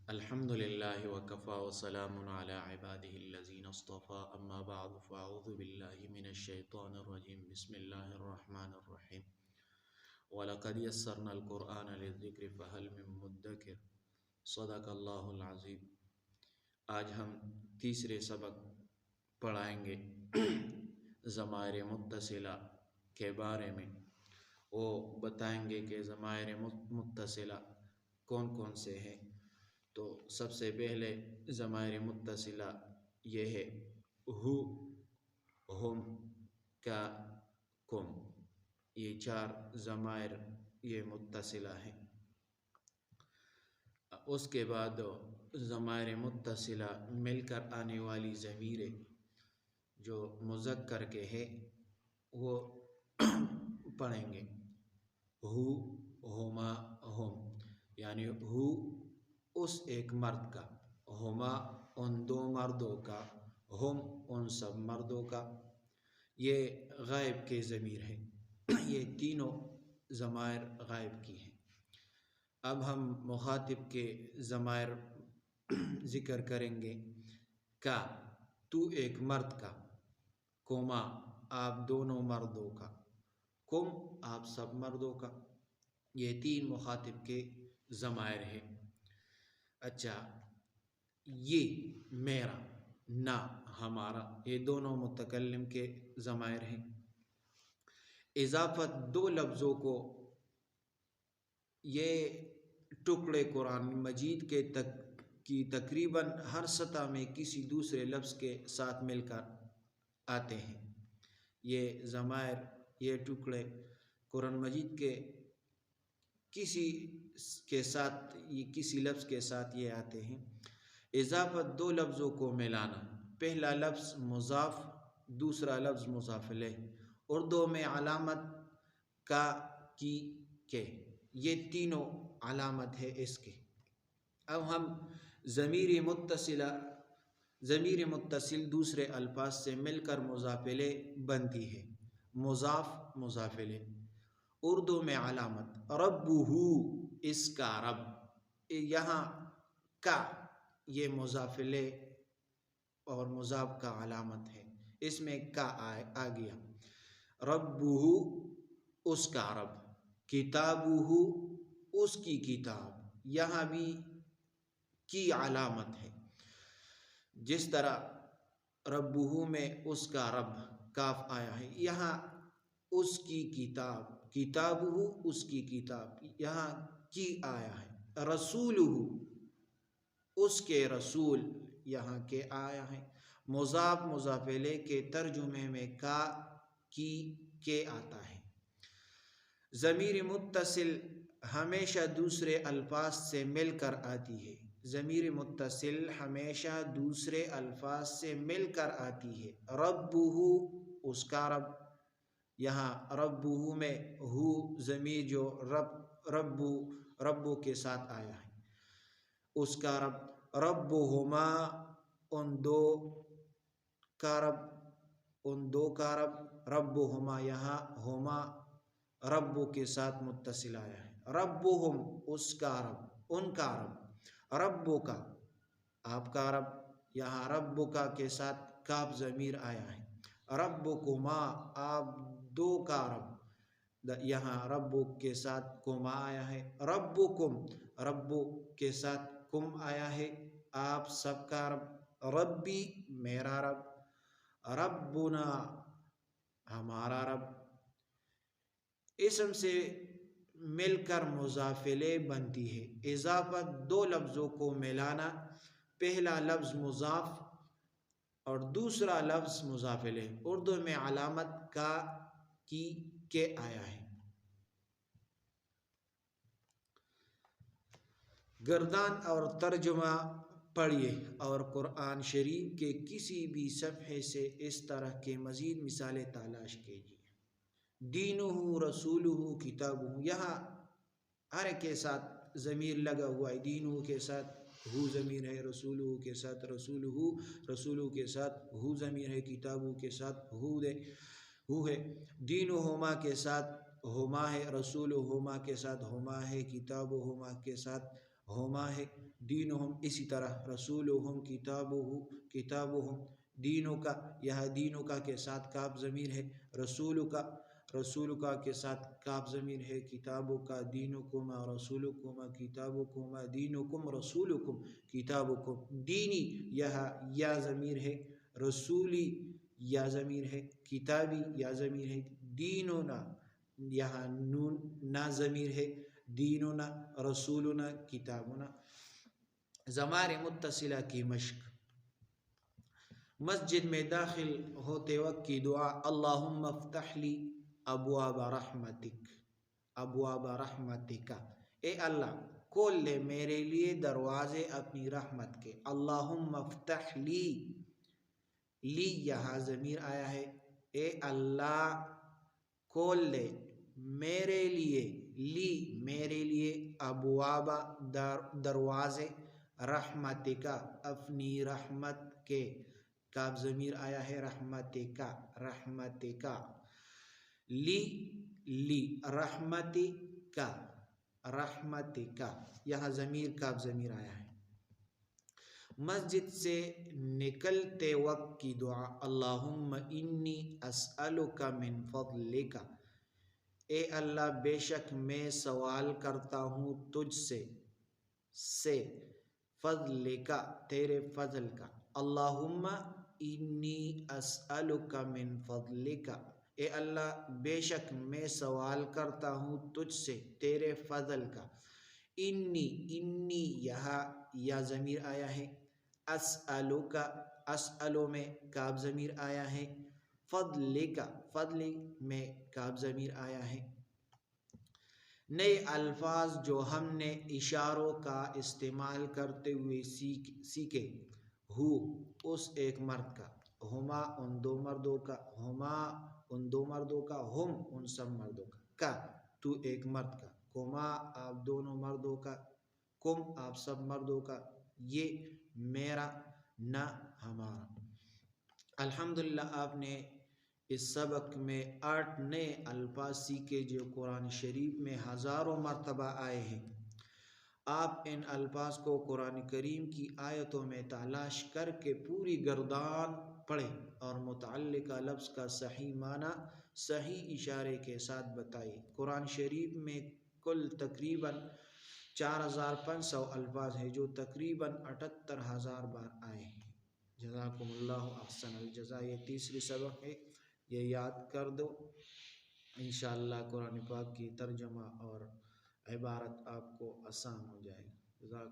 الحمد لله وكفى وسلام على عباده الذين اصطفى أما بعد فأعوذ بالله من الشيطان الرجيم بسم الله الرحمن الرحيم ولقد يسرنا القرآن للذكر فهل من مدكر صدق اللہ العظیم۔ آج ہم تیسرے سبق پڑھائیں گے ضمائر متصلہ کے بارے میں۔ وہ بتائیں گے کہ ضمائر متصلہ کون کون سے ہیں۔ تو سب سے پہلے ضمائر متصلہ یہ ہے ہو، ہم، کا، کم۔ یہ چار ضمائر یہ متصلہ ہیں۔ اس کے بعد ضمائر متصلہ مل کر آنے والی ضمیریں جو مذکر کے ہیں وہ پڑھیں گے۔ ہو، ہما، ہم، یعنی ہو اس ایک مرد کا، ہما ان دو مردوں کا، ہم ان سب مردوں کا۔ یہ غائب کے ضمیر ہیں، یہ تینوں ضمائر غائب کی ہیں۔ اب ہم مخاطب کے ضمائر ذکر کریں گے۔ کا، تو ایک مرد کا، کما آپ دونوں مردوں کا، کم آپ سب مردوں کا۔ یہ تین مخاطب کے ضمائر ہیں۔ اچھا، یہ میرا، نہ ہمارا، یہ دونوں متکلم کے ضمائر ہیں۔ اضافت دو لفظوں کو، یہ ٹکڑے قرآن مجید کی تقریباً ہر سطح میں کسی دوسرے لفظ کے ساتھ مل کر آتے ہیں۔ یہ ضمائر، یہ ٹکڑے قرآن مجید کے کسی لفظ کے ساتھ یہ آتے ہیں۔ اضافت دو لفظوں کو ملانا، پہلا لفظ مضاف، دوسرا لفظ مضاف الیہ، اردو میں علامت کا، کی، کے، یہ تینوں علامت ہے اس کے۔ اب ہم ضمیر متصل دوسرے الفاظ سے مل کر مضاف الیہ بنتی ہے۔ مضاف، مضاف الیہ، اردو میں علامت ربہ، اس کا رب۔ یہاں کا یہ مضاف الیہ اور مضاف کا علامت ہے، اس میں کا آ گیا۔ ربہ اس کا رب، کتابہ اس کی کتاب، یہاں بھی کی علامت ہے۔ جس طرح ربہ میں اس کا رب کاف آیا ہے، یہاں اس کی کتاب، کتابہ اس کی کتاب، یہاں کی آیا ہے۔ رسولہ اس کے رسول، یہاں کے آیا ہے۔ مضاف، مضاف الیہ کے ترجمے میں کا، کی، کے آتا ہے۔ ضمیر متصل ہمیشہ دوسرے الفاظ سے مل کر آتی ہے۔ ضمیر متصل ہمیشہ دوسرے الفاظ سے مل کر آتی ہے۔ ربہ اس کا رب، یہاں ربہ میں ہو ضمیر جو ربو کے ساتھ آیا ہے، اس کا رب۔ ربہما ان دو کا رب، ان دو کا رب۔ ربہما یہاں ہما ربو کے ساتھ متصل آیا ہے۔ ربہم اس کا رب، ان کا رب۔ ربو کا آپ کا رب، یہاں ربو کا کے ساتھ کاف ضمیر آیا ہے۔ ربکما آپ دو کا رب، یہاں ربو کے ساتھ کما آیا ہے۔ ربکم ربو کے ساتھ کم آیا ہے، آپ سب کا رب۔ ربی میرا رب، ربنا ہمارا رب۔ اسم سے مل کر مضاف الیہ بنتی ہے۔ اضافت دو لفظوں کو ملانا، پہلا لفظ مضاف اور دوسرا لفظ مضاف الیہ، اردو میں علامت کا، کی، کے آیا ہے۔ گردان اور ترجمہ پڑھیے اور قرآن شریف کے کسی بھی صفحے سے اس طرح کے مزید مثالیں تلاش کیجیے۔ دینہ، رسولہ، کتابہ، یہاں ہر کے ساتھ ضمیر لگا ہوا ہے۔ دینہ کے ساتھ ہو ضمیر ہے، رسولہ کے ساتھ رسولہ، رسولہ کے ساتھ ہو ضمیر ہے، کتابہ کے ساتھ ہو ہے۔ دینہما کے ساتھ ہما ہے، رسولہما کے ساتھ ہما ہے، کتابہما کے ساتھ ہما ہے۔ دینہم اسی طرح رسولہم کتابہم دینوں کا، یہاں دینوں کا کے ساتھ کاف ضمیر ہے، رسول کا کے ساتھ کاف ضمیر ہے، کتابوں کا دینکما رسولکما کتابکما دینکم رسولکم کتابکم، دینی یہاں یا ضمیر ہے، رسولی یا ضمیر ہے، کتابی یا ضمیر ہے، دیننا یہاں نون نا ضمیر ہے، دیننا رسولنا کتابنا۔ ضمائر متصلہ کی مشق۔ مسجد میں داخل ہوتے وقت کی دعا، اللہم افتح لی ابواب رحمتک، ابواب رحمتک، اے اللہ کھول لے میرے لیے دروازے اپنی رحمت کے، اللہم افتح لی، لی یہاں ضمیر آیا ہے، اے اللہ کھول لے میرے لیے، لی میرے لیے، ابواب دروازے، رحمتک اپنی رحمت کے، کاف ضمیر آیا ہے، رحمتک رحمتک، لی رحمتک رحمتک، یہاں ضمیر کاف ضمیر آیا ہے۔ مسجد سے نکلتے وقت کی دعا، اللہم انی اسألک من فضلک، اے اللہ بے شک میں سوال کرتا ہوں تجھ سے فضلک تیرے فضل کا، اللہم انی اسألک من فضلک، اے اللہ بے شک میں سوال کرتا ہوں تجھ سے تیرے فضل کا، انی یہاں یا ضمیر آیا ہے، اسألک اسألو میں کاف ضمیر آیا ہے، فضلک فضل میں کاف ضمیر آیا ہے۔ نئے الفاظ جو ہم نے اشاروں کا استعمال کرتے ہوئے سیکھے، ہو اس ایک مرد کا، ہما ان دو مردوں کا، ہما ان دو مردوں کا، ہم ان سب مردوں کا تو ایک مرد کا، کما آپ دونوں مردوں کا، کم آپ سب مردوں کا، یہ میرا نہ ہمارا۔ الحمدللہ آپ نے اس سبق میں 8 نئے الفاظ سیکھے جو قرآن شریف میں ہزاروں مرتبہ آئے ہیں۔ آپ ان الفاظ کو قرآن کریم کی آیتوں میں تلاش کر کے پوری گردان پڑھیں اور متعلقہ لفظ کا صحیح معنی صحیح اشارے کے ساتھ بتائیں۔ قرآن شریف میں کل تقریباً 4500 الفاظ ہیں جو تقریباً 78,000 بار آئے ہیں۔ جزاکم اللہ احسن الجزا۔ یہ تیسری سبق ہے، یہ یاد کر دو، انشاءاللہ قرآن پاک کی ترجمہ اور عبارت آپ کو آسان ہو جائے گا۔